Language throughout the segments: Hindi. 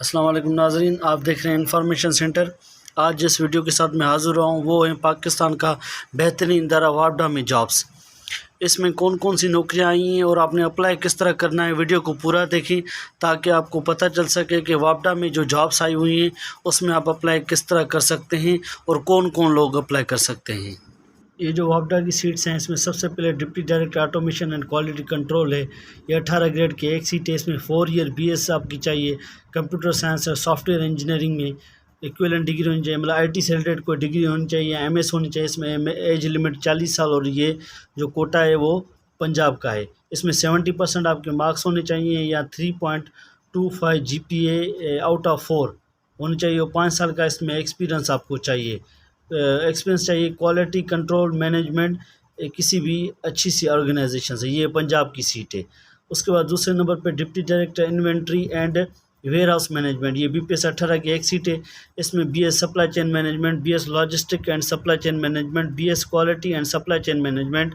अस्सलाम वालेकुम नाज़रीन, आप देख रहे हैं इन्फॉर्मेशन सेंटर। आज जिस वीडियो के साथ मैं हाज़िर हुआ हूँ वो है पाकिस्तान का बेहतरीन इदारा वापडा में जॉब्स। इसमें कौन कौन सी नौकरियाँ आई हैं और आपने अप्लाई किस तरह करना है, वीडियो को पूरा देखें ताकि आपको पता चल सके कि वापडा में जो जॉब्स आई हुई हैं उसमें आप अप्लाई किस तरह कर सकते हैं और कौन कौन लोग अप्लाई कर सकते हैं। ये जो वापडा की सीट्स हैं इसमें सबसे पहले deputy director automation and quality control है। ये 18 ग्रेड की एक सीट है। इसमें 4 ईयर BS आपकी चाहिए कंप्यूटर साइंस और सॉफ्टवेयर इंजीनियरिंग में। इक्विवेलेंट डिग्री होनी चाहिए, मतलब IT से रिलेटेड कोई डिग्री होनी चाहिए, MS होनी चाहिए। इसमें एज लिमिट 40 साल और ये जो कोटा है वो पंजाब का है। इसमें 70% आपके मार्क्स होने चाहिए या 3.25 GPA आउट ऑफ 4 होनी चाहिए और 5 साल का इसमें एक्सपीरियंस आपको चाहिए। एक्सपीरियंस चाहिए क्वालिटी कंट्रोल मैनेजमेंट किसी भी अच्छी सी ऑर्गेनाइजेशन से। ये पंजाब की सीट है। उसके बाद दूसरे नंबर पे deputy director inventory and warehouse management, ये BPS 18 की एक सीट है। इसमें BS supply chain management, BS logistic and supply chain management, BS quality and supply chain management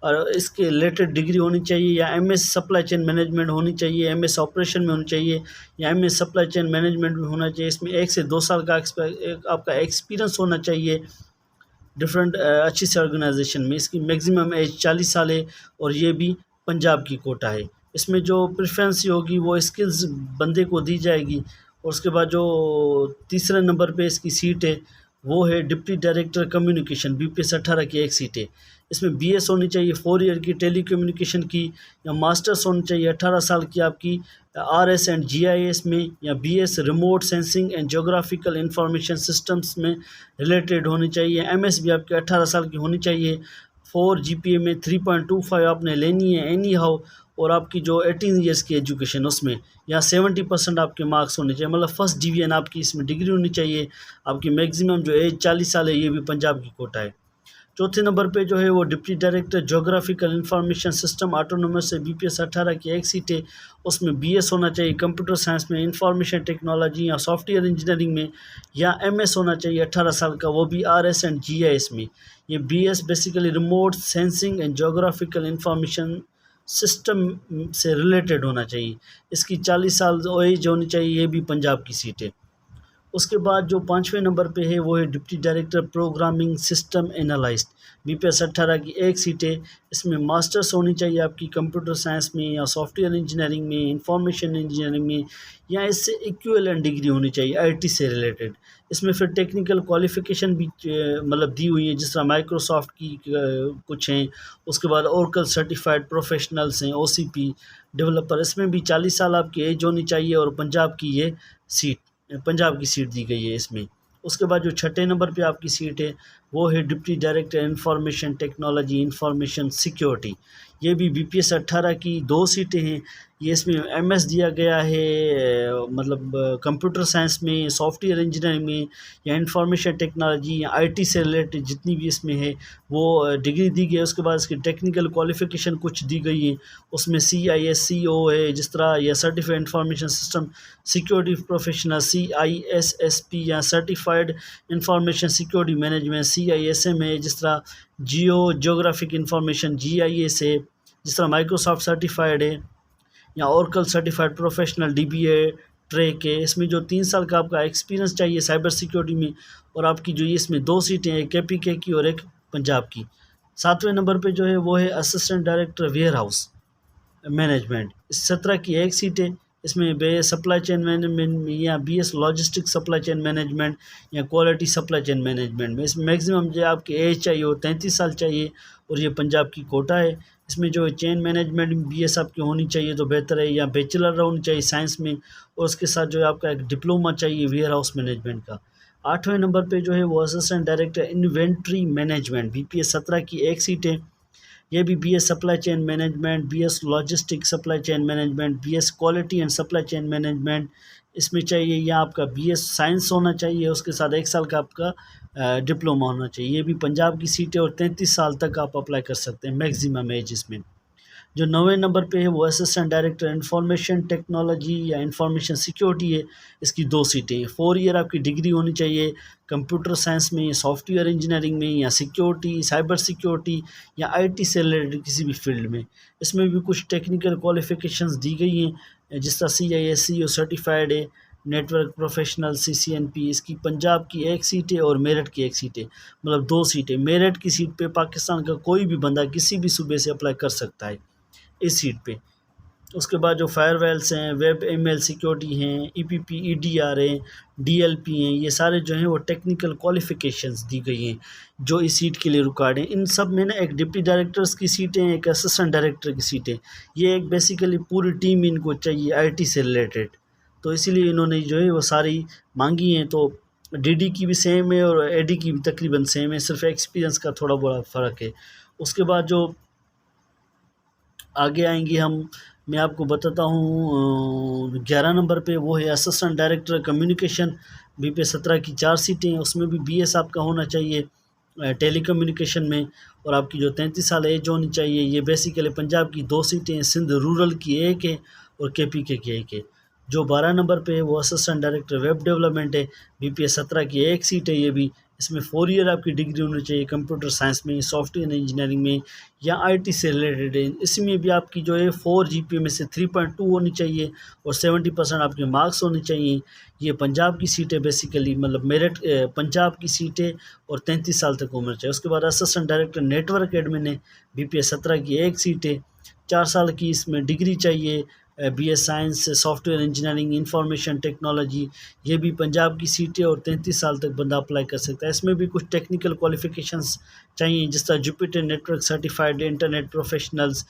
और इसके रिलेटेड डिग्री होनी चाहिए या MS सप्लाई चेन मैनेजमेंट होनी चाहिए, MS ऑपरेशन में होनी चाहिए या MS सप्लाई चेन मैनेजमेंट में होना चाहिए। इसमें 1 से 2 साल का आपका एक्सपीरियंस होना चाहिए डिफरेंट अच्छी सी ऑर्गेनाइजेशन में। इसकी मैक्सिमम एज 40 साल है और ये भी पंजाब की कोटा है। इसमें जो प्रेफरेंस होगी वो स्किल्स बंदे को दी जाएगी। और उसके बाद जो तीसरे नंबर पे इसकी सीट है वो है डिप्टी डायरेक्टर कम्युनिकेशन, BPS 18 की एक सीट है। इसमें BS होनी चाहिए 4 ईयर की टेली कम्युनिकेशन की या मास्टर्स होनी चाहिए 18 साल की आपकी RS एंड GIS में या BS remote sensing and geographical information systems में रिलेटेड होनी चाहिए। MS भी आपके 18 साल की होनी चाहिए। 4 GPA में 3.25 आपने लेनी है एनी हाउ और आपकी जो 18 ईयर्स की एजुकेशन उसमें या 70% आपके मार्क्स होने चाहिए, मतलब फर्स्ट डिवीजन आपकी इसमें डिग्री होनी चाहिए। आपकी मैक्सिमम जो एज 40 साल है ये भी पंजाब की कोटा है। चौथे नंबर पे जो है वो deputy director geographical information system autonomous से BPS 18 की एक सीट है। उसमें BS होना चाहिए कंप्यूटर साइंस में, इंफॉर्मेशन टेक्नोलॉजी या सॉफ्टवेयर इंजीनियरिंग में या MS होना चाहिए 18 साल का, वो भी RS एंड GIS में। ये BS basically remote sensing and geographical information system से रिलेटेड होना चाहिए। इसकी 40 साल एज होनी चाहिए, ये भी पंजाब की सीट है। उसके बाद जो 5वें नंबर पे है वो है deputy director programming system analyst, BPS 18 की एक सीट है। इसमें मास्टर्स होनी चाहिए आपकी कंप्यूटर साइंस में या सॉफ्टवेयर इंजीनियरिंग में, इंफॉर्मेशन इंजीनियरिंग में या इससे इक्विवेलेंट डिग्री होनी चाहिए IT से रिलेटेड। इसमें फिर टेक्निकल क्वालिफ़िकेशन भी मतलब दी हुई है, जिस तरह माइक्रोसॉफ्ट की कुछ हैं। उसके बाद ओरेकल सर्टिफाइड प्रोफेशनल्स हैं, OCP डेवलपर। इसमें भी 40 साल आपकी एज होनी चाहिए और पंजाब की सीट दी गई है इसमें। उसके बाद जो छठे नंबर पे आपकी सीट है वो है deputy director information technology information security. ये भी BPS 18 की 2 सीटें हैं। ये इसमें MS दिया गया है, मतलब कंप्यूटर साइंस में, सॉफ्टवेयर इंजीनियरिंग में या इंफॉर्मेशन टेक्नोलॉजी या IT से रिलेटेड जितनी भी इसमें है वो डिग्री दी गई है। उसके बाद इसकी टेक्निकल क्वालिफ़िकेशन कुछ दी गई है। उसमें CISCO है जिस तरह, या certified information system security professional CISSP या certified information security management CISM है जिस तरह, जियोग्राफिक इंफॉर्मेशन GIS है जिस तरह, माइक्रोसॉफ्ट सर्टिफाइड है या Oracle certified professional DBA track है। इसमें जो 3 साल का आपका एक्सपीरियंस चाहिए साइबर सिक्योरिटी में। और आपकी जो इसमें 2 सीटें हैं, एक KPK की और एक पंजाब की। 7वें नंबर पे जो है वो है assistant director warehouse management. इस 17 की एक सीट है। इसमें BS सप्लाई चेन मैनेजमेंट या BS logistic supply chain management या क्वालिटी सप्लाई चेन मैनेजमेंट में। इसमें मैक्सिमम जो आपकी एज चाहिए वो 33 साल चाहिए और ये पंजाब की कोटा है। इसमें जो चेन मैनेजमेंट BS आपकी होनी चाहिए तो बेहतर है, या बैचलर होनी चाहिए साइंस में और उसके साथ जो है आपका एक डिप्लोमा चाहिए वेयर हाउस मैनेजमेंट का। 8वें नंबर पे जो है वो assistant director inventory management, BPS 17 की एक सीट है। ये भी BS supply chain management, BS logistic supply chain management, BS quality and supply chain management इसमें चाहिए, या आपका BS साइंस होना चाहिए, उसके साथ 1 साल का आपका डिप्लोमा होना चाहिए। ये भी पंजाब की सीट है और 33 साल तक आप अप्लाई कर सकते हैं मैक्सिमम एज इसमें। जो 9वें नंबर पे है वो असिस्टेंट डायरेक्टर इंफॉर्मेशन टेक्नोलॉजी या इंफॉर्मेशन सिक्योरिटी है। इसकी 2 सीटें हैं। 4 ईयर आपकी डिग्री होनी चाहिए कंप्यूटर साइंस में, सॉफ्टवेयर इंजीनियरिंग में या सिक्योरिटी, साइबर सिक्योरिटी या IT से रिलेटेड किसी भी फील्ड में। इसमें भी कुछ टेक्निकल क्वालिफ़िकेशंस दी गई हैं जिस तरह CISCO सर्टिफाइड है, नेटवर्क प्रोफेशनल CCNP, इसकी पंजाब की एक सीट है और मेरठ की एक सीट है, मतलब 2 सीटें। मेरठ की सीट पे पाकिस्तान का कोई भी बंदा किसी भी सूबे से अप्लाई कर सकता है इस सीट पे। उसके बाद जो फायरवेल्स हैं, वेब ML सिक्योरिटी हैं, EPP EDR हैं, DLP हैं, ये सारे जो हैं वो टेक्निकल क्वालिफ़िकेशंस दी गई हैं जो इस सीट के लिए रिक्वायर्ड हैं। इन सब में ना एक डिप्टी डायरेक्टर्स की सीटें, एक असिस्टेंट डायरेक्टर की सीटें, ये एक बेसिकली पूरी टीम इनको चाहिए IT से रिलेटेड, तो इसीलिए इन्होंने जो है वो सारी मांगी हैं। तो DD की भी सेम है और AD की भी तकरीबन सेम है, सिर्फ एक्सपीरियंस का थोड़ा बड़ा फ़र्क है। उसके बाद जो आगे आएंगे हम, मैं आपको बताता हूँ 11 नंबर पे वो है असिस्टेंट डायरेक्टर कम्युनिकेशन, BP17 की 4 सीटें हैं, उसमें भी BS आपका होना चाहिए टेलीकम्युनिकेशन में, और आपकी जो 33 साल एज होनी चाहिए। ये बेसिकली पंजाब की 2 सीटें हैं, सिंध रूरल की एक है और KPK की एक है। जो 12 नंबर पे है वो असिस्टेंट डायरेक्टर वेब डेवलपमेंट है, BP17 की एक सीट है ये भी। इसमें 4 ईयर आपकी डिग्री होनी चाहिए कंप्यूटर साइंस में, सॉफ्टवेयर इंजीनियरिंग में या IT से रिलेटेड है। इसमें भी आपकी जो है 4 GPA में से 3.2 होनी चाहिए और 70% आपके मार्क्स होने चाहिए। ये पंजाब की सीट है बेसिकली, मतलब मेरठ पंजाब की सीट है और 33 साल तक उम्र चाहिए। उसके बाद असिस्टेंट डायरेक्टर नेटवर्क एडमिन है, BP17 की एक सीट है, 4 साल की इसमें डिग्री चाहिए, BS science, software engineering, information technology, ये भी पंजाब की सीटें और 33 साल तक बंदा अप्लाई कर सकता है। इसमें भी कुछ टेक्निकल क्वालिफिकेशंस चाहिए, जिस तरह Jupiter network certified internet professionals,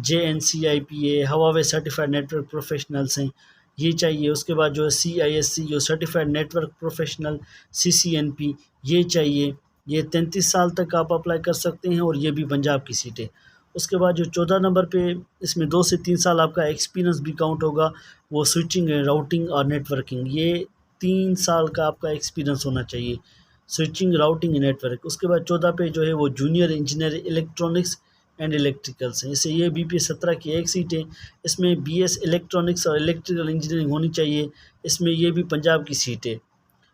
JNCIPA, Huawei certified network professionals हैं, ये चाहिए। उसके बाद जो है CISC जो सर्टिफाइड नेटवर्क प्रोफेशनल, CCNP, ये चाहिए। ये 33 साल तक आप अप्लाई कर सकते हैं और ये भी पंजाब की सीटें। उसके बाद जो 14 नंबर पे, इसमें 2 से 3 साल आपका एक्सपीरियंस भी काउंट होगा, वो स्विचिंग, राउटिंग और नेटवर्किंग, ये 3 साल का आपका एक्सपीरियंस होना चाहिए, स्विचिंग, राउटिंग, नेटवर्क। उसके बाद 14 पे जो है वो junior engineer electronics and electricals हैं, इससे ये BP17 की एक सीट है। इसमें BS इलेक्ट्रॉनिक्स और इलेक्ट्रिकल इंजीनियरिंग होनी चाहिए, इसमें ये भी पंजाब की सीट है।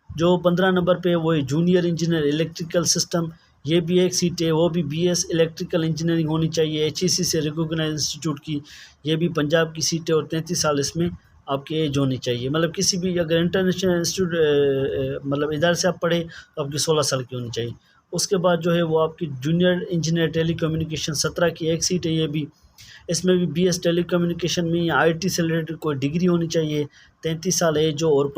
जो 15 नंबर पे वो है जूनियर इंजीनियर इलेक्ट्रिकल सिस्टम, ये भी एक सीट है, वो भी BS इलेक्ट्रिकल इंजीनियरिंग होनी चाहिए, HEC से रिकॉग्नाइज इंस्टीट्यूट की, ये भी पंजाब की सीट है और 33 साल इसमें आपकी एज होनी चाहिए। मतलब किसी भी अगर इंटरनेशनल इंस्टीट्यूट मतलब इधर से आप पढ़े तो आपकी 16 साल की होनी चाहिए। उसके बाद जो है वो आपकी जूनियर इंजीनियर टेलीकम्युनिकेशन 17 की एक सीट है, ये भी, इसमें भी BS टेलीकम्युनिकेशन में या IT से रिलेटेड कोई डिग्री होनी चाहिए, 33 साल एज हो और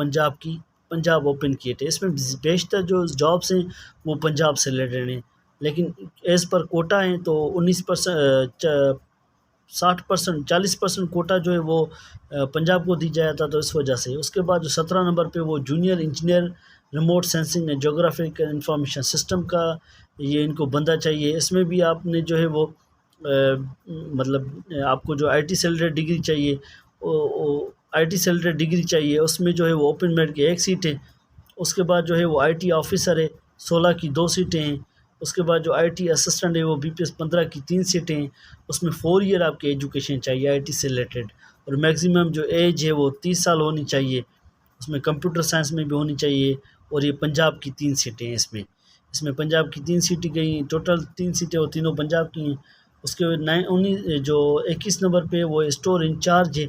पंजाब ओपन किए थे। इसमें बेशतर जो जॉब्स हैं वो पंजाब से रिलेटेड हैं, लेकिन एज़ पर कोटा हैं तो 19% 60% 40% कोटा जो है वो पंजाब को दी जाया था, तो इस वजह से। उसके बाद जो 17 नंबर पे वो junior engineer remote sensing and geographic information system का, ये इनको बंदा चाहिए। इसमें भी आपने जो है वो मतलब आपको जो IT से रिलेटेड डिग्री चाहिए, IT से रिलेटेड डिग्री चाहिए, उसमें जो है वो ओपन मेरिट की एक सीट है। उसके बाद जो है वो IT ऑफिसर है, 16 की 2 सीटें हैं। उसके बाद जो IT असिस्टेंट है वो BP15 की 3 सीटें हैं, उसमें 4 ईयर आपकी एजुकेशन चाहिए IT से रिलेटेड, और मैक्सिमम जो एज है वो 30 साल होनी चाहिए, उसमें कंप्यूटर साइंस में भी होनी चाहिए। और ये पंजाब की 3 सीटें हैं, इसमें पंजाब की 3 सीटें गई, टोटल 3 सीटें और तीनों पंजाब की हैं। उसके 21 नंबर पे वो स्टोर इंचार्ज है,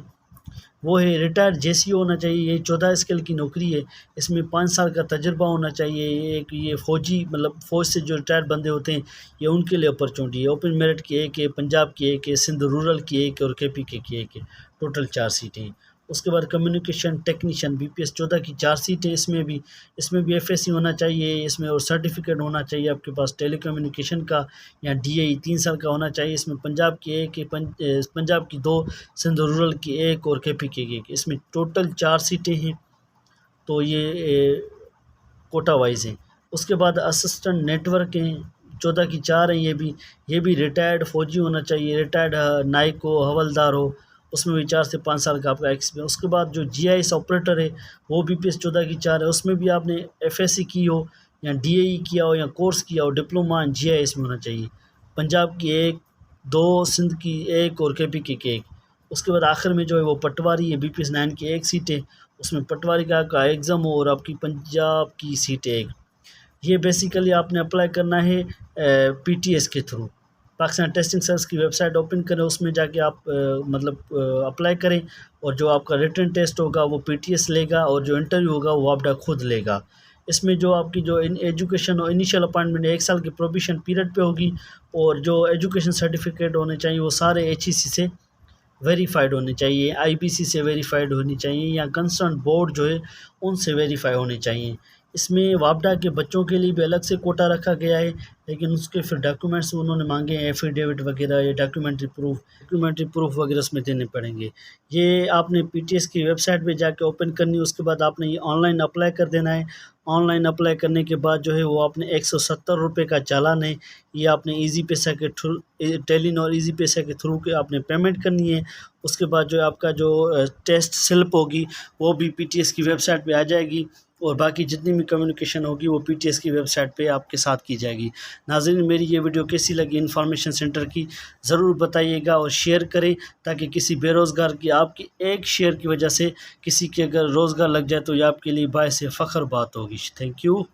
वो है रिटायर्ड JCO होना चाहिए, ये 14 स्केल की नौकरी है, इसमें 5 साल का तजुर्बा होना चाहिए। एक ये फ़ौजी, मतलब फ़ौज से जो रिटायर्ड बंदे होते हैं, ये उनके लिए अपॉर्चुनिटी है। ओपन मेरिट की एक है, पंजाब की एक है, सिंध रूरल की एक है और KPK की एक है, टोटल 4 सीटें हैं। उसके बाद कम्युनिकेशन टेक्नीशियन BPS14 की 4 सीटें, इसमें भी FSC होना चाहिए, इसमें और सर्टिफिकेट होना चाहिए आपके पास टेलीकम्युनिकेशन का, या DAE 3 साल का होना चाहिए। इसमें पंजाब की एक है, पंजाब की 2, सिंध रूरल की एक और KPK की एक, इसमें टोटल 4 सीटें हैं, तो ये कोटा वाइज हैं। उसके बाद असिस्टेंट नेटवर्क हैं, 14 की 4 हैं, ये भी रिटायर्ड फ़ौजी होना चाहिए, रिटायर्ड नाइक हो, हवलदार हो, उसमें भी 4 से 5 साल का आपका एक्सपीरियंस। उसके बाद जो GIS ऑपरेटर है वो BPS 14 की 4 है, उसमें भी आपने FSC की हो या DAE किया हो या कोर्स किया हो, डिप्लोमा इन GIS में होना चाहिए। पंजाब की 1, 2, सिंध की 1 और KPK की 1। उसके बाद आखिर में जो है वो पटवारी है, BPS 9 की 1 सीट है, उसमें पटवारी का एग्ज़ाम हो और आपकी पंजाब की सीट है 1। ये बेसिकली आपने अप्लाई करना है PTS के थ्रू। पाकिस्तान टेस्टिंग सर्विस की वेबसाइट ओपन करें, उसमें जाके आप अप्लाई करें, और जो आपका रिटन टेस्ट होगा वो पीटीएस लेगा, और जो इंटरव्यू होगा वो वापडा खुद लेगा। इसमें जो आपकी जो एजुकेशन और इनिशियल अपॉइंटमेंट 1 साल की प्रोबेशन पीरियड पे होगी, और जो एजुकेशन सर्टिफिकेट होने चाहिए वो सारे एचईसी से वेरीफाइड होने चाहिए, आईबीसी से वेरीफाइड होनी चाहिए, या कंसर्न बोर्ड जो है उनसे वेरीफाई होने चाहिए। इसमें वापडा के बच्चों के लिए भी अलग से कोटा रखा गया है, लेकिन उसके फिर डॉक्यूमेंट्स उन्होंने मांगे हैं, एफिडेविट वगैरह या डॉक्यूमेंट्री प्रूफ वगैरह उसमें देने पड़ेंगे। ये आपने पीटीएस की वेबसाइट पे जाके ओपन करनी है, उसके बाद आपने ये ऑनलाइन अप्लाई कर देना है। ऑनलाइन अप्लाई करने के बाद जो है वो आपने 170 रुपये का चालान है, ये आपने ईजी पैसा के थ्रू, टेलीनॉर ईजी पैसा के थ्रू के आपने पेमेंट करनी है। उसके बाद जो आपका जो टेस्ट स्लिप होगी वो भी पीटीएस की वेबसाइट पे आ जाएगी, और बाकी जितनी भी कम्युनिकेशन होगी वो पीटीएस की वेबसाइट पे आपके साथ की जाएगी। नाज़रीन, मेरी ये वीडियो कैसी लगी इंफॉर्मेशन सेंटर की, ज़रूर बताइएगा और शेयर करें, ताकि किसी बेरोज़गार की आपकी एक शेयर की वजह से किसी के अगर रोज़गार लग जाए तो ये आपके लिए बायस फ़ख्र बात होगी। Thank you.